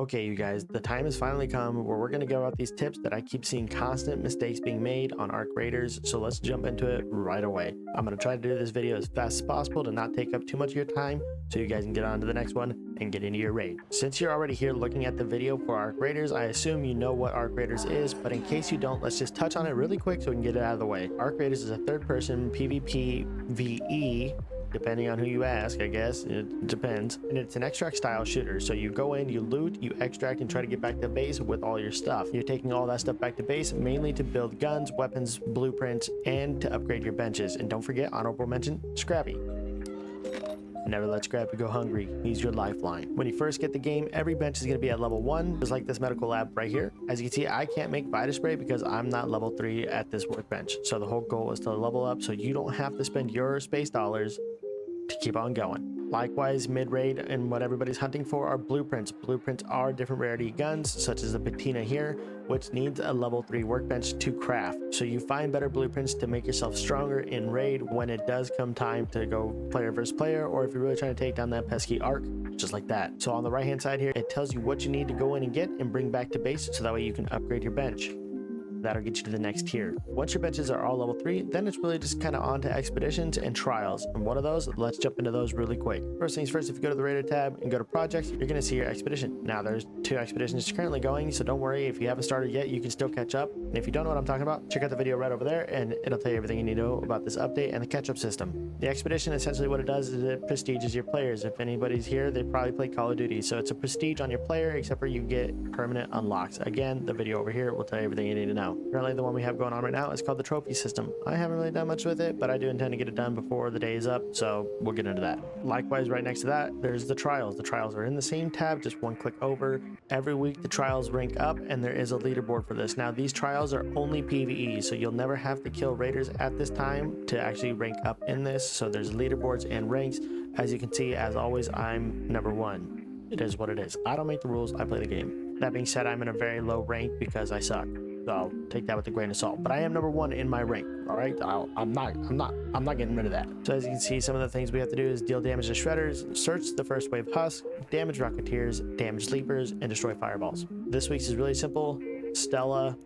Okay, you guys, the time has finally come where we're going to go about these tips that I keep seeing constant mistakes being made on Arc Raiders, so let's jump into it right away. I'm going to try to do this video as fast as possible to not take up too much of your time so you guys can get on to the next one and get into your raid. Since you're already here looking at the video for Arc Raiders, I assume you know what Arc Raiders is, but in case you don't, let's just touch on it really quick so we can get it out of the way. Arc Raiders is a third-person PvP VE, depending on who you ask, I guess. It depends. And it's an extract style shooter. So you go in, you loot, you extract, and try to get back to base with all your stuff. You're taking all that stuff back to base, mainly to build guns, weapons, blueprints, and to upgrade your benches. And don't forget, honorable mention, Scrappy. Never let Scrappy go hungry. He's your lifeline. When you first get the game, every bench is going to be at level 1, just like this medical lab right here. As you can see, I can't make Vita Spray because I'm not level 3 at this workbench. So the whole goal is to level up so you don't have to spend your space dollars to keep on going. Likewise, mid-raid and what everybody's hunting for are blueprints. Blueprints are different rarity guns, such as the patina here, which needs a level 3 workbench to craft. So you find better blueprints to make yourself stronger in raid when it does come time to go player versus player, or if you're really trying to take down that pesky arc, just like that. So on the right hand side here, it tells you what you need to go in and get and bring back to base, so that way you can upgrade your bench. That'll get you to the next tier. Once your benches are all level 3, then it's really just kind of on to expeditions and trials. And one of those, let's jump into those really quick. First things first, if you go to the Raider tab and go to projects, you're going to see your expedition. Now there's 2 expeditions currently going, so don't worry if you haven't started yet, you can still catch up. And if you don't know what I'm talking about, check out the video right over there and it'll tell you everything you need to know about this update and the catch-up system. The expedition, essentially what it does is it prestiges your players. If anybody's here, they probably play Call of Duty, so it's a prestige on your player, except for you get permanent unlocks. Again, the video over here will tell you everything you need to know. Currently the one we have going on right now is called the trophy system. I haven't really done much with it, but I do intend to get it done before the day is up, so we'll get into that. Likewise, right next to that, there's the trials. The trials are in the same tab, just one click over. Every week the trials rank up and there is a leaderboard for this. Now these trials are only PvE, so you'll never have to kill raiders at this time to actually rank up in this. So there's leaderboards and ranks. As you can see, as always, I'm number 1. It is what it is. I don't make the rules, I play the game. That being said, I'm in a very low rank because I suck. So take that with a grain of salt, but I am number 1 in my rank. All right, I'm not getting rid of that. So as you can see, some of the things we have to do is deal damage to shredders, search the first wave husk, damage rocketeers, damage leapers, and destroy fireballs. This week's is really simple: Stella,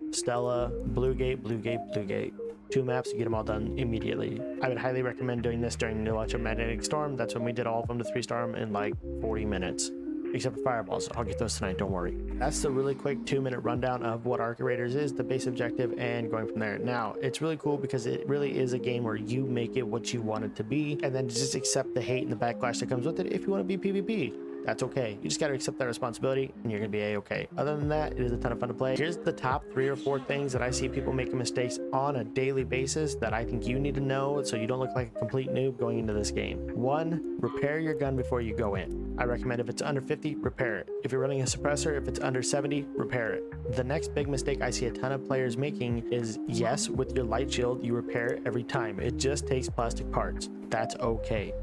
Blue Gate, Blue Gate, Blue Gate. 2 maps to get them all done immediately. I would highly recommend doing this during the electromagnetic storm. That's when we did all of them to 3-star them in like 40 minutes. Except for fireballs. I'll get those tonight, don't worry. That's the really quick 2-minute rundown of what Arc Raiders is, the base objective, and going from there. Now, it's really cool because it really is a game where you make it what you want it to be, and then just accept the hate and the backlash that comes with it. If you want to be PvP, that's okay. You just got to accept that responsibility and you're going to be a-okay. Other than that, it is a ton of fun to play. Here's the top 3 or 4 things that I see people making mistakes on a daily basis that I think you need to know so you don't look like a complete noob going into this game. 1, repair your gun before you go in. I recommend if it's under 50, repair it. If you're running a suppressor, if it's under 70, repair it. The next big mistake I see a ton of players making is, yes, with your light shield, you repair it every time. It just takes plastic parts. That's okay.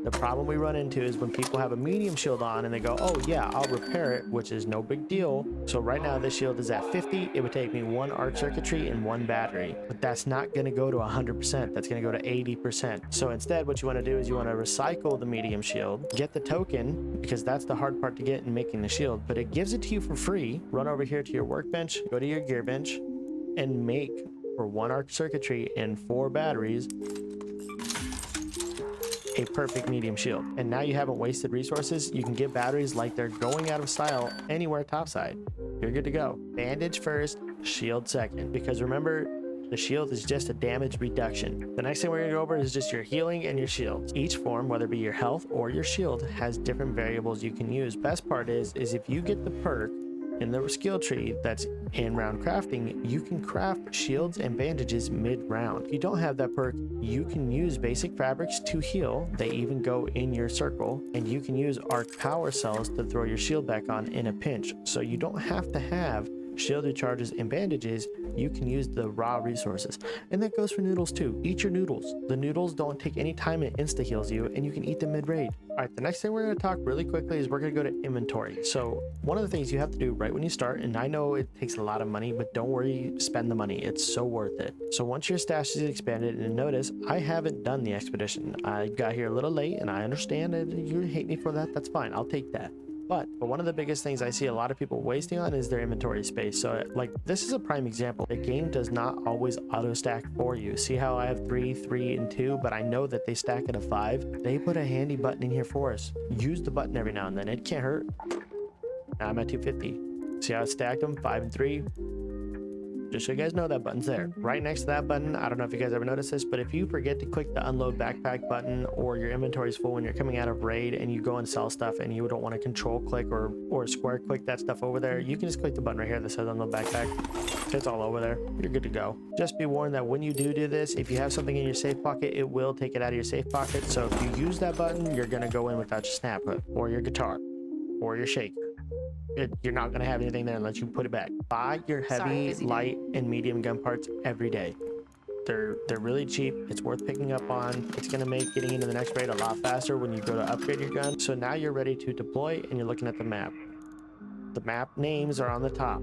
The problem we run into is when people have a medium shield on and they go, oh yeah, I'll repair it, which is no big deal. So right now this shield is at 50. It would take me 1 arc circuitry and 1 battery, but that's not going to go to 100%. That's going to go to 80%. So instead what you want to do is you want to recycle the medium shield, get the token, because that's the hard part to get in making the shield, but it gives it to you for free. Run over here to your workbench, go to your gear bench, and make for 1 arc circuitry and 4 batteries a perfect medium shield. And now you haven't wasted resources. You can get batteries like they're going out of style anywhere topside. You're good to go. Bandage first, shield second, because remember, the shield is just a damage reduction. The next thing we're going to go over is just your healing and your shields. Each form, whether it be your health or your shield, has different variables you can use. Best part is if you get the perk in the skill tree that's in round crafting, you can craft shields and bandages mid-round. If you don't have that perk, you can use basic fabrics to heal. They even go in your circle, and you can use arc power cells to throw your shield back on in a pinch. So you don't have to have shield recharges and bandages. You can use the raw resources, and that goes for noodles too. Eat your noodles. The noodles don't take any time, it insta heals you, and you can eat them mid-raid. All right, the next thing we're going to talk really quickly is we're going to go to inventory. So one of the things you have to do right when you start, and I know it takes a lot of money, but don't worry, spend the money. It's so worth it. So once your stash is expanded, and notice I haven't done the expedition. I got here a little late, and I understand that you hate me for that. That's fine. I'll take that. But one of the biggest things I see a lot of people wasting on is their inventory space. So like this is a prime example. The game does not always auto stack for you. See how I have 3, 3, and 2, but I know that they stack at a 5. They put a handy button in here for us. Use the button every now and then. It can't hurt. Now I'm at 250. See how I stacked them? 5 and 3. Just so you guys know, that button's there. Right next to that button, I don't know if you guys ever noticed this, but if you forget to click the unload backpack button, or your inventory is full when you're coming out of raid and you go and sell stuff and you don't want to control click or square click that stuff over there, you can just click the button right here that says unload backpack. It's all over there. You're good to go. Just be warned that when you do this, if you have something in your safe pocket, it will take it out of your safe pocket. So if you use that button, you're going to go in without your snap hook or your guitar or your shaker. You're not going to have anything there unless you put it back. Buy your heavy, light, and medium gun parts every day. They're really cheap. It's worth picking up on. It's going to make getting into the next raid a lot faster when you go to upgrade your gun. So now you're ready to deploy and you're looking at the map. The map names are on the top.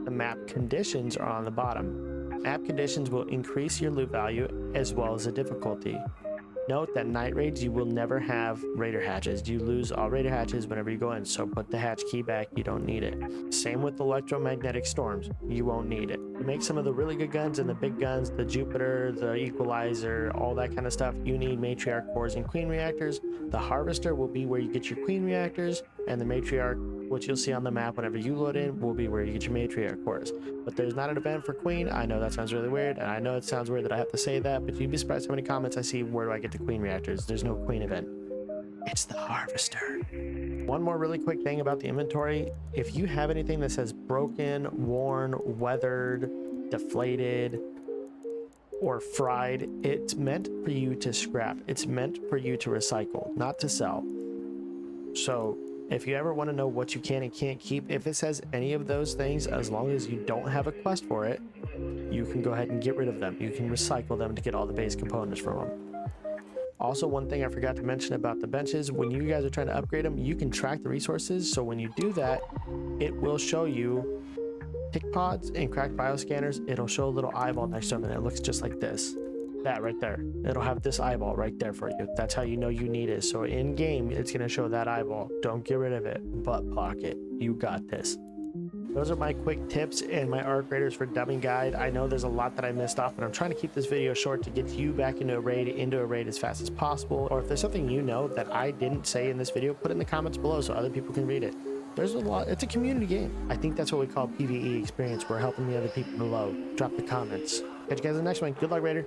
The map conditions are on the bottom. Map conditions will increase your loot value as well as the difficulty. Note that night raids, you will never have raider hatches. You lose all raider hatches whenever you go in, so put the hatch key back. You don't need it. Same with electromagnetic storms. You won't need it. To make some of the really good guns and the big guns, the Jupiter, the Equalizer, all that kind of stuff, you need matriarch cores and queen reactors. The harvester will be where you get your queen reactors, and the matriarch, which you'll see on the map whenever you load in, will be where you get your matriarch cores. But there's not an event for queen. I know that sounds really weird, and I know it sounds weird that I have to say that, but you'd be surprised how many comments I see, where do I get the queen reactors? There's no queen event. It's the harvester. One more really quick thing about the inventory. If you have anything that says broken, worn, weathered, deflated, or fried, it's meant for you to scrap. It's meant for you to recycle, not to sell. So if you ever want to know what you can and can't keep, if it says any of those things, as long as you don't have a quest for it, you can go ahead and get rid of them. You can recycle them to get all the base components from them. Also, one thing I forgot to mention about the benches, when you guys are trying to upgrade them, you can track the resources. So when you do that, it will show you tick pods and cracked bioscanners. It'll show a little eyeball next to them, and it looks just like this. That right there. It'll have this eyeball right there for you. That's how you know you need it. So in game, it's going to show that eyeball. Don't get rid of it. Butt pocket. You got this. Those are my quick tips and my arc raiders for dubbing guide. I know there's a lot that I missed off, but I'm trying to keep this video short to get you back into a raid as fast as possible. Or if there's something you know that I didn't say in this video, put it in the comments below so other people can read it. There's a lot. It's a community game. I think that's what we call PvE experience. We're helping the other people below. Drop the comments. Catch you guys in the next one. Good luck, Raider.